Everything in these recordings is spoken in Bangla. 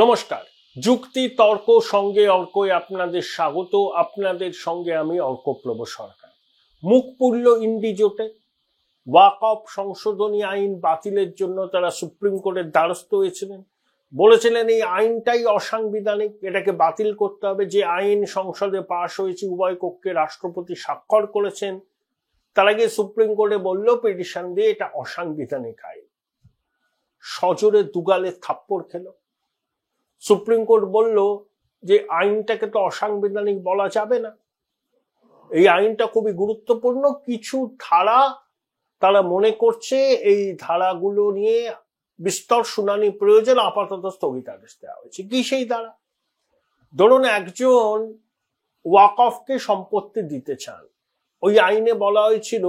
নমস্কার, যুক্তি তর্ক সঙ্গে অর্কয় আপনাদের স্বাগত। আপনাদের সঙ্গে আমি অর্কপ্রভ সরকার। মুখ পুরল ইন্ডিজোটে। ওয়াকফ সংশোধনী আইন বাতিলের জন্য তারা সুপ্রিম কোর্টের দ্বারস্থ হয়েছিলেন। বলেছিলেন এই আইনটাই অসাংবিধানিক, এটাকে বাতিল করতে হবে। যে আইন সংসদে পাশ হয়েছে উভয় কক্ষে রাষ্ট্রপতি স্বাক্ষর করেছেন, তার আগে সুপ্রিম কোর্টে বললো পিটিশন দিয়ে এটা অসাংবিধানিক আইন। সজোরে দুগালে থাপ্পড় খেল। সুপ্রিম কোর্ট বলল যে আইনটাকে তো অসাংবিধানিক বলা যাবে না, এই আইনটা খুবই গুরুত্বপূর্ণ। কিছু ধারা তারা মনে করছে এই ধারাগুলো নিয়ে বিস্তর শুনানি প্রয়োজন, আপাতত স্থগিতাদেশ দেওয়া হয়েছে। কি সেই ধারা? ধরুন একজন ওয়াকফকে সম্পত্তি দিতে চান, ওই আইনে বলা হয়েছিল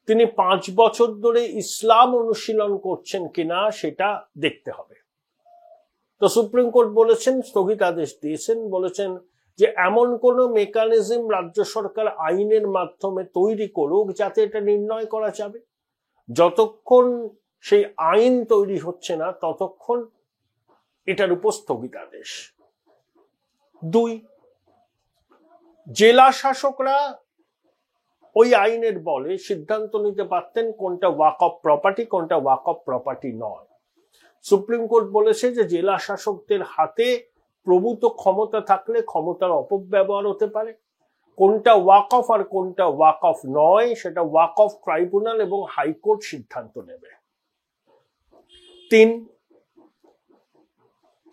তিনি 5 বছর ধরে ইসলাম অনুশীলন করছেন কিনা সেটা দেখতে হবে। তো সুপ্রিম কোর্ট বলেছেন, স্থগিতাদেশ দিয়েছেন, বলেছেন যে এমন কোন মেকানিজম রাজ্য সরকার আইনের মাধ্যমে তৈরি করুক যাতে এটা নির্ণয় করা যাবে। যতক্ষণ সেই আইন তৈরি হচ্ছে না ততক্ষণ এটার উপর স্থগিতাদেশ। 2, জেলা শাসকরা ওই আইনের বলে সিদ্ধান্ত নিতে পারতেন কোনটা ওয়াকফ প্রপার্টি, কোনটা ওয়াকফ প্রপার্টি নয়। সুপ্রিম কোর্ট বলেছে যে জেলা শাসকদের হাতে প্রভূত ক্ষমতা থাকলে ক্ষমতার অপব্যবহার হতে পারে। কোনটা ওয়াকফ আর কোনটা ওয়াকফ নয় সেটা ওয়াকফ ট্রাইব্যুনাল এবং হাইকোর্ট সিদ্ধান্ত নেবে। 3,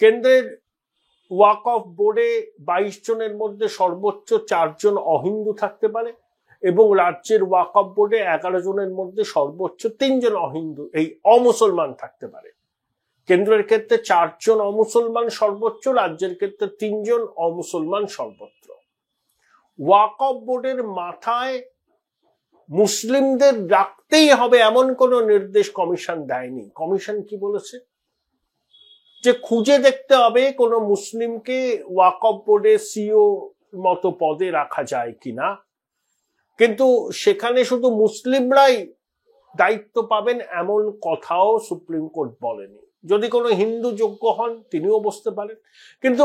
কেন্দ্রের ওয়াকফ বোর্ডে 22 জনের মধ্যে সর্বোচ্চ 4 জন অহিন্দু থাকতে পারে এবং রাজ্যের ওয়াকফ বোর্ডে 11 জনের মধ্যে সর্বোচ্চ 3 জন অহিন্দু এই অমুসলমান থাকতে পারে। কেন্দ্রের ক্ষেত্রে 4 জন অমুসলমান সর্বোচ্চ, রাজ্যের ক্ষেত্রে 3 জন অমুসলমান সর্বত্র। ওয়াকফ বোর্ডের মাথায় মুসলিমদের রাখতেই হবে এমন কোন নির্দেশ কমিশন দেয়নি। কমিশন কি বলেছে? যে খুঁজে দেখতে হবে কোন মুসলিমকে ওয়াকফ বোর্ডে সিও মতো পদে রাখা যায় কিনা, কিন্তু সেখানে শুধু মুসলিমরাই দায়িত্ব পাবেন এমন কথাও সুপ্রিম কোর্ট বলেনি। যদি কোনো হিন্দু যোগ্য হন তিনিও বসতে পারেন, কিন্তু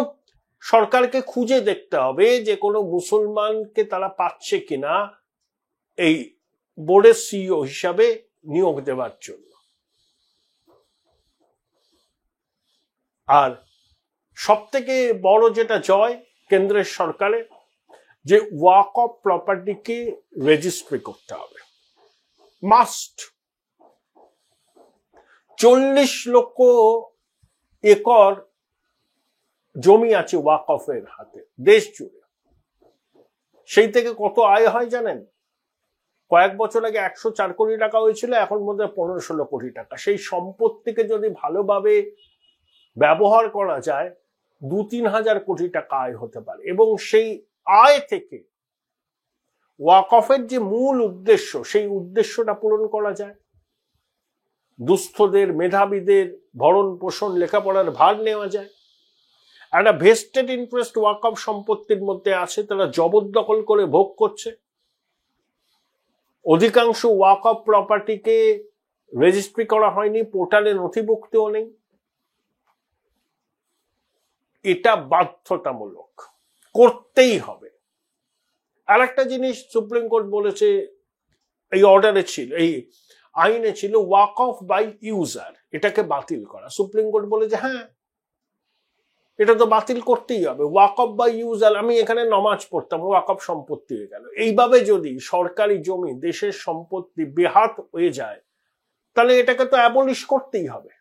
সরকারকে খুঁজে দেখতে হবে যে কোনো মুসলমানকে তারা পাচ্ছে কিনা এই বোর্ডের সিইও হিসাবে নিয়োগ দেওয়ার জন্য। আর সব থেকে বড় যেটা জয় কেন্দ্রের সরকারের, যে ওয়াকফ প্রপার্টিকে রেজিস্ট্রি করতে হবে, মাস্ট। 40 লক্ষ একর জমি আছে ওয়াকফের হাতে দেশ জুড়ে। সেই থেকে কত আয় হয় জানেন? কয়েক বছর আগে 104 কোটি টাকা হয়েছিল, এখন মধ্যে 15-16 কোটি টাকা। সেই সম্পত্তিকে যদি ভালোভাবে ব্যবহার করা যায় 2-3 হাজার কোটি টাকা আয় হতে পারে। এবং সেই আয় থেকে ওয়াকফের যে মূল উদ্দেশ্য সেই উদ্দেশ্যটা পূরণ করা যায়। দুস্থদের, মেধাবীদের ভরণ পোষণ, লেখাপড়ার ভার নেওয়া যায়। একটা ভেস্টেড ইন্টারেস্ট ওয়াকফ সম্পত্তির মধ্যে আছে, তারা জবরদখল করে ভোগ করছে। অধিকাংশ ওয়াকফ প্রপার্টিকে রেজিস্ট্রি করা হয়নি, পোর্টালে নথিভুক্তও নেই। এটা বাধ্যতামূলক, করতেই হবে। আর একটা জিনিস সুপ্রিম কোর্ট বলেছে, এই অর্ডারে ছিল, এই আইনে ছিল ওয়াকফ বাই ইউজার, এটাকে বাতিল করা। সুপ্রিম কোর্ট বলে যে হ্যাঁ, এটা তো বাতিল করতেই হবে। ওয়াকফ বাই ইউজার, আমি এখানে নামাজ পড়তাম, ওয়াকফ সম্পত্তি হয়ে গেল। এইভাবে যদি সরকারি জমি, দেশের সম্পত্তি বেহাত হয়ে যায় তাহলে এটাকে তো অ্যাবলিশ করতেই হবে।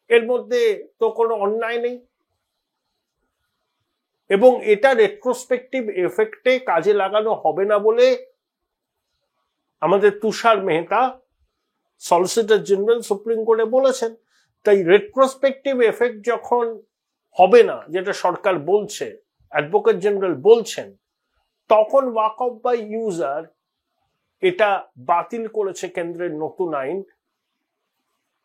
এর মধ্যে তো কোনো অন্যায় নেই। এবং এটা রেট্রোস্পেক্টিভ এফেক্টে কাজে লাগানো হবে না বলে আমাদের তুষার মেহতা, সলিসিটর জেনারেল, সুপ্রিম কোর্টে বলেছেন। তাই রেট্রোস্পেক্টিভ এফেক্ট যখন হবে না, যেটা সরকার বলছে, অ্যাডভোকেট জেনারেল বলছেন, তখন ওয়াকফ বাই ইউজার এটা বাতিল করেছে কেন্দ্রের নতুন আইন।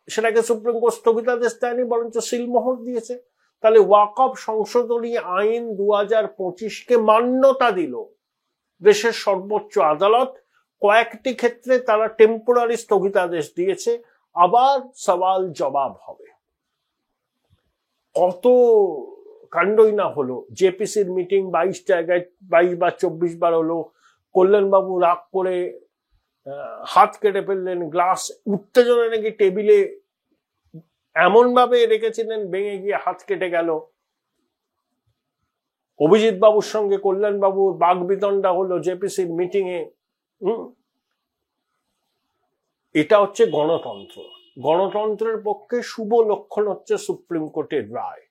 সেটাকে সুপ্রিম কোর্ট স্থগিতাদেশ দেয়নি, বরঞ্চ সিলমোহর দিয়েছে। তাহলে ওয়াকফ সংশোধনী আইন 2025-কে মান্যতা দিল দেশের সর্বোচ্চ আদালত। কয়েকটি ক্ষেত্রে তারা টেম্পোরারি স্থগিতাদেশ দিয়েছে, আবার সওয়াল জবাব হবে। কত কাণ্ডই না হলো। জেপিসির মিটিং 22 জায়গায় 22 বা 24 বার হলো। কল্যাণবাবু রাগ করে হাত কেটে ফেললেন, গ্লাস উত্তেজনা নাকি টেবিলে এমন ভাবে রেখেছিলেন ভেঙে গিয়ে হাত কেটে গেল। অভিজিৎ বাবুর সঙ্গে কল্যাণ বাবুর বাগবিতণ্ডা হলো জেপিসির মিটিং এ। এটা হচ্ছে গণতন্ত্র। গণতন্ত্রের পক্ষে শুভ লক্ষণ হচ্ছে সুপ্রিম কোর্টের রায়।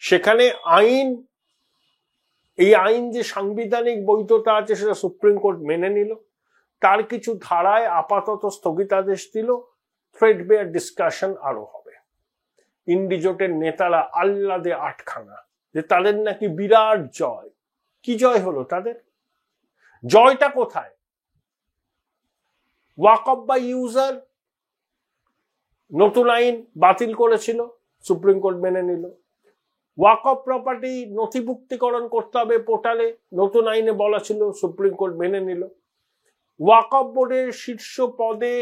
সেখানে আইন, এই আইন যে সাংবিধানিক বৈধতা আছে সেটা সুপ্রিম কোর্ট মেনে নিল, তার কিছু ধারায় আপাতত স্থগিতাদেশ দিল, থ্রেডবেয়ার ডিসকাশন আরো হবে। ইন্ডিজোটের নেতারা আহ্লাদে আটখানা যে তাদের নাকি বিরাট জয়। কি জয় হলো তাদের? জয়টা কোথায়? ওয়াকফ বাই ইউজার নতুন আইন বাতিল করেছিল, সুপ্রিম কোর্ট মেনে নিল। ওয়াকফ প্রপার্টি নথিভুক্তিকরণ করতে হবে পোর্টালে, নতুন আইনে বলা ছিল, সুপ্রিম কোর্ট মেনে নিল। ওয়াকফ বোর্ডের শীর্ষ পদে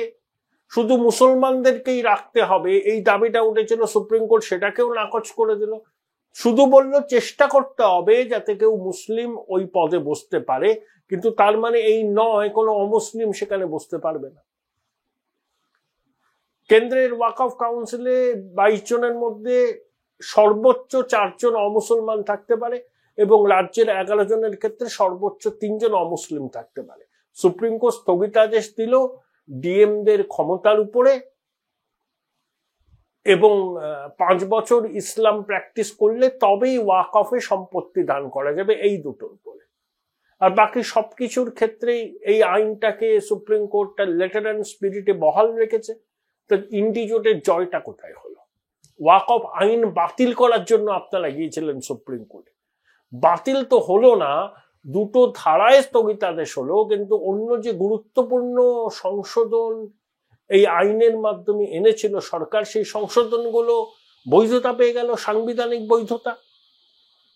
শুধু মুসলমানদেরকেই রাখতে হবে এই দাবিটা উঠেছিল, সুপ্রিম কোর্ট সেটাকেও নাকচ করে দিল। শুধু বলল চেষ্টা করতে হবে যাতে কেউ মুসলিম ওই পদে বসতে পারে, কিন্তু তার মানে এই নয় কোনো অমুসলিম সেখানে বসতে পারবে না। কেন্দ্রের ওয়াকফ কাউন্সিলে 22 জনের মধ্যে সর্বোচ্চ 4 জন অমুসলমান থাকতে পারে এবং রাজ্যের 11 জনের ক্ষেত্রে সর্বোচ্চ 3 জন অমুসলিম থাকতে পারে। সুপ্রিম কোর্ট স্থগিতাদেশ দিল ডিএমদের ক্ষমতার উপরে, এবং 5 বছর ইসলাম প্র্যাকটিস করলে তবেই ওয়াকফে সম্পত্তি দান করা যাবে, এই দুটোর উপরে। আর বাকি সবকিছুর ক্ষেত্রেই এই আইনটাকে সুপ্রিম কোর্ট তার লেটার অ্যান্ড স্পিরিটে বহাল রেখেছে। তো ইন্ডিজোটের জয়টা কোথায় হলো? ওয়াকফ আইন বাতিল করার জন্য আপনারা গিয়েছিলেন সুপ্রিম কোর্টে, বাতিল তো হলো না, দুটো ধারায় স্থগিতাদেশ হলো, কিন্তু অন্য যে গুরুত্বপূর্ণ সংশোধন এই আইনের মাধ্যমে এনেছিল সরকার, সেই সংশোধনগুলো বৈধতা পেয়ে গেল, সাংবিধানিক বৈধতা।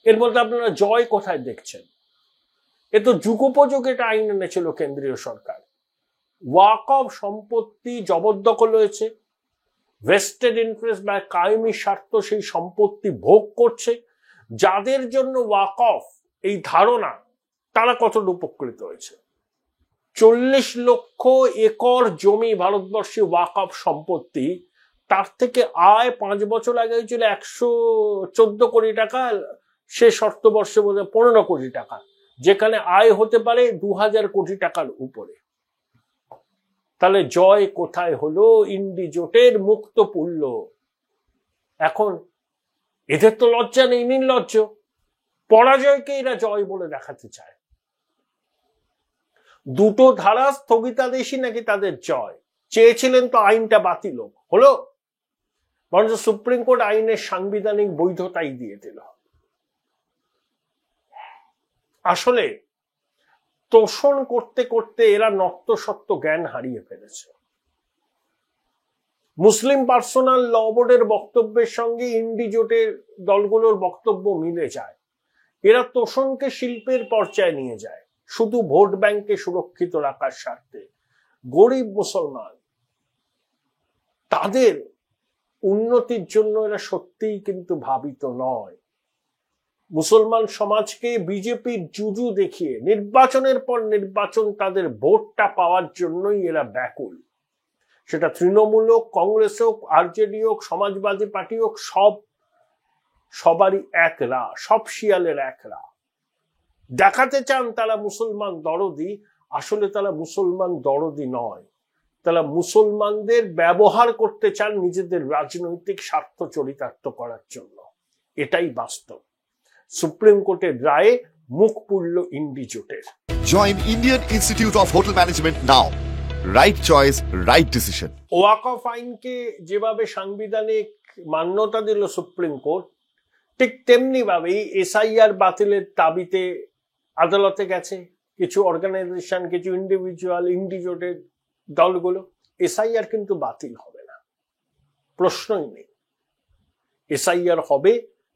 এর মধ্যে আপনারা জয় কোথায় দেখছেন? এ তো যুগোপযোগ এটা আইন এনেছিল কেন্দ্রীয় সরকার। ওয়াকফ সম্পত্তি জবরদখল হয়েছে, ভেস্টেড ইন্টারেস্ট বা কায়েমি স্বার্থ সেই সম্পত্তি ভোগ করছে। যাদের জন্য ওয়াকফ এই ধারণা, তারা কতটা উপকৃত হয়েছে? 40 লক্ষ একর জমি ভারতবর্ষে ওয়াকফ সম্পত্তি, তার থেকে আয় 5 বছর আগে হয়েছিল 114 কোটি টাকা, শেষ অর্থবর্ষে বোধ হয় 15 কোটি টাকা, যেখানে আয় হতে পারে 2000 কোটি টাকার উপরে। তাহলে জয় কোথায় হলো? ইন্ডিজোটের মুক্ত পুল্য। এখন এদের তো লজ্জা নেই, নির্লজ্জ। পরাজয়কে এরা জয় বলে দেখাতে চায়। দুটো ধারা স্থগিতাদেশই নাকি তাদের জয়। চেয়েছিলেন তো আইনটা বাতিল হলো, বরঞ্চ সুপ্রিম কোর্ট আইনের সাংবিধানিক বৈধতাই দিয়ে দিল। আসলে তোষণ করতে করতে এরা নত্যসত্ত্ব জ্ঞান হারিয়ে ফেলেছে। মুসলিম পার্সোনাল ল বোর্ডের বক্তব্যের সঙ্গে ইন্ডিজোটের দলগুলোর বক্তব্য মিলে যায়। এরা তোষণকে শিল্পের পর্যায়ে নিয়ে যায় শুধু ভোট ব্যাংকে সুরক্ষিত রাখার স্বার্থে। গরিব মুসলমান, তাদের উন্নতির জন্য এরা সত্যিই কিন্তু ভাবিত নয়। মুসলমান সমাজকে বিজেপির জুজু দেখিয়ে নির্বাচনের পর নির্বাচন তাদের ভোটটা পাওয়ার জন্যই এরা ব্যাকুল। সেটা তৃণমূল হোক, কংগ্রেস হোক, আরজেডি হোক, সমাজবাদী পার্টি হোক, সবারই এক রা, সব শিয়ালের এক রা। দেখাতে চান তারা মুসলমান দরদি, আসলে তারা মুসলমান দরদি নয়, তারা মুসলমানদের ব্যবহার করতে চান নিজেদের রাজনৈতিক স্বার্থ চরিতার্থ করার জন্য। এটাই বাস্তব। সুপ্রিম কোর্টের রায়ে মুখ পুড়ল ইন্ডিজোটের। Join Indian Institute of Hotel Management now. Right choice, right decision. ওয়াকফ আইনকে যেভাবে সাংবিধানিক মান্যতা দিল সুপ্রিম কোর্ট, ঠিক তেমনি ভাবেই এসআইআর বাতিলের দাবিতে আদালতে গেছে কিছু অর্গানাইজেশন, কিছু ইন্ডিভিজুয়াল, ইন্ডিজোটের দলগুলো। এসআইআর কিন্তু বাতিল হবে না, প্রশ্নই নেই। এসআইআর হবে।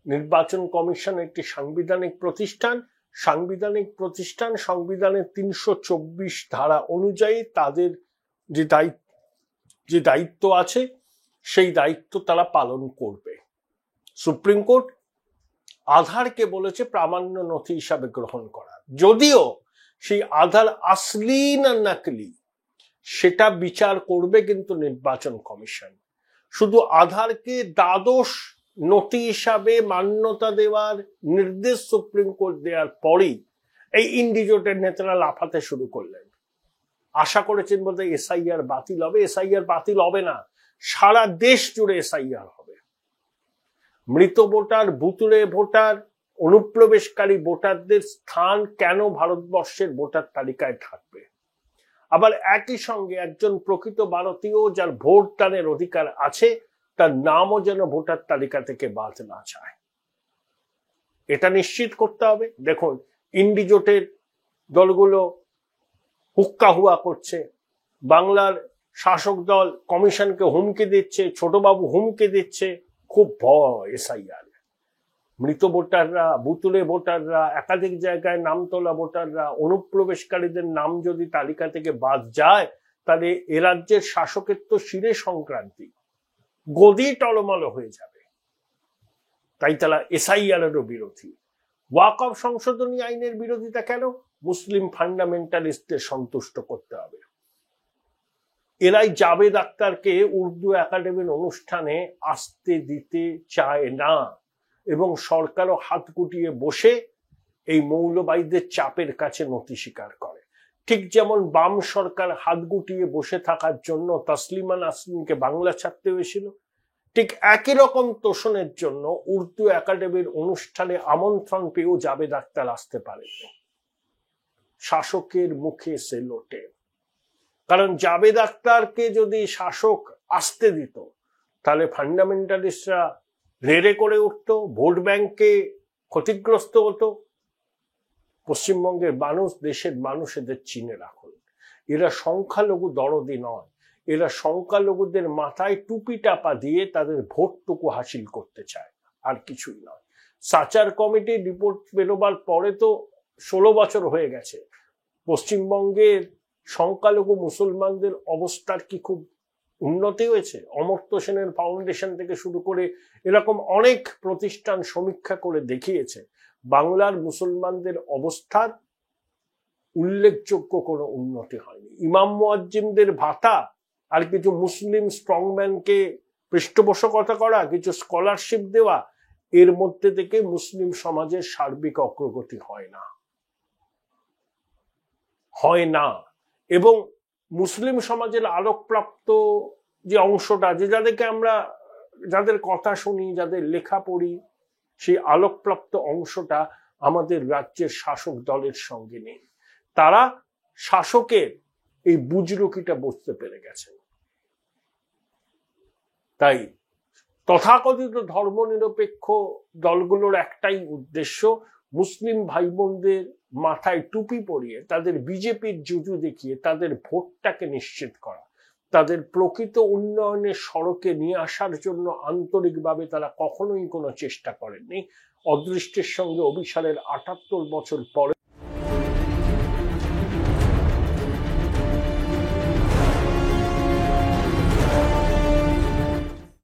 নির্বাচন কমিশন একটি সাংবিধানিক প্রতিষ্ঠান। সাংবিধানিক প্রতিষ্ঠান সংবিধানের 324 ধারা অনুযায়ী তাদের যে দায়িত্ব আছে সেই দায়িত্ব তারা পালন করবে। সুপ্রিম কোর্ট আধারকে বলেছে প্রামাণ্য নথি হিসাবে গ্রহণ করা, যদিও সেই আধার আসলি না নকলি সেটা বিচার করবে কিন্তু নির্বাচন কমিশন। শুধু আধারকে দ্বাদশ নথি হিসাবে মান্যতা দেওয়ার নির্দেশ সুপ্রিম কোর্ট দেওয়ার পরেই এই ইন্ডিজোটের নেতারা লাফাতে শুরু করলেন। আশা করেছেন বলতে এসআইআর বাতিল হবে। এসআইআর বাতিল হবে না, সারা দেশ জুড়ে এসআইআর হবে। মৃত ভোটার, বুতুরে ভোটার, অনুপ্রবেশকারী ভোটারদের স্থান কেন ভারতবর্ষের ভোটার তালিকায় থাকবে? আবার একই সঙ্গে একজন প্রকৃত ভারতীয় যার ভোট দানের অধিকার আছে তার নামও যেন ভোটার তালিকা থেকে বাদ না যায়, এটা নিশ্চিত করতে হবে। দেখুন, ইন্ডিজোটের দলগুলো হুক্কা হুয়া করছে, বাংলার শাসক দল কমিশনকে হুমকি দিচ্ছে, ছোটবাবু হুমকি দিচ্ছে, খুব ভয় এসআইআর। মৃত ভোটাররা, বুতুরে ভোটাররা, একাধিক জায়গায় নাম তোলা ভোটাররা, অনুপ্রবেশকারীদের নাম যদি তালিকা থেকে বাদ যায় তাহলে এ রাজ্যের শাসকের তো শিরে সংক্রান্তি, গদি টলমল হয়ে যাবে। তাই তারা এসআইআর এরও বিরোধী। ওয়াকফ সংশোধনী আইনের বিরোধিতা কেন? মুসলিম ফান্ডামেন্টালিস্টদের সন্তুষ্ট করতে হবে। এরাই জাবেদ আক্তারকে উর্দু একাডেমির অনুষ্ঠানে আসতে দিতে চায় না এবং সরকারও হাত গুটিয়ে বসে এই মৌলবাদীদের চাপের কাছে নতি স্বীকার করে। ঠিক যেমন বাম সরকার হাত গুটিয়ে বসে থাকার জন্য তসলিমা নাসরিনকে বাংলা ছাড়তে হয়েছিল, ঠিক একই রকম তোষণের জন্য উর্দু একাডেমির অনুষ্ঠানে আমন্ত্রণ পেয়েও জাবেদ আক্তার আসতে পারেনি। শাসকের মুখে সে লোটে, কারণ জাবেদ আক্তারকে যদি শাসক আসতে দিত তাহলে ফান্ডামেন্টালিস্টরা রেড়ে করে উঠত, ভোট ব্যাংকে ক্ষতিগ্রস্ত হতো। পশ্চিমবঙ্গের মানুষ, দেশের মানুষ এদের চিনে রাখুন। এরা সংখ্যালঘু দরদি নয়, এরা সংখ্যালঘুদের মাথায় টুপি টাপা দিয়ে তাদের ভোটটুকু হাসিল করতে চায়, আর কিছুই নয়। সাচার কমিটির রিপোর্ট বেরোবার পরে তো 16 বছর হয়ে গেছে। পশ্চিমবঙ্গের সংখ্যালঘু মুসলমানদের অবস্থার কি খুব উন্নতি হয়েছে? অমর্ত্য সেনের ফাউন্ডেশন থেকে শুরু করে এরকম অনেক প্রতিষ্ঠান সমীক্ষা করে দেখিয়েছে বাংলার মুসলমানদের অবস্থার উল্লেখযোগ্য কোনো উন্নতি হয়নি। ইমাম মুয়াজ্জিনদের ভাতা আর কিছু মুসলিম স্ট্রংম্যানকে পৃষ্ঠপোষকতা করা, কিছু স্কলারশিপ দেওয়া, এর মধ্যে থেকে মুসলিম সমাজের সার্বিক অগ্রগতি হয় না। এবং মুসলিম সমাজের আলোকপ্রাপ্ত যে অংশটা, যে যাদেরকে আমরা, যাদের কথা শুনি, যাদের লেখা পড়ি, সেই আলোকপ্রাপ্ত অংশটা আমাদের রাজ্যের শাসক দলের সঙ্গে নেই। তারা শাসকের এই বুজরুকিটা বুঝতে পেরে গেছেন। তাই তথাকথিত ধর্মনিরপেক্ষ দলগুলোর একটাই উদ্দেশ্য, মুসলিম ভাই বোনদের মাথায় টুপি পরিয়ে তাদের বিজেপির জুজু দেখিয়ে তাদের ভোটটাকে নিশ্চিত করা, তাদের প্রকৃত উন্নয়নের সড়কে নিয়ে আসার জন্য আন্তরিকভাবে তারা কখনোই কোনো চেষ্টা করেননি। অদৃষ্টের সঙ্গে অভিসারের 78 বছর পরে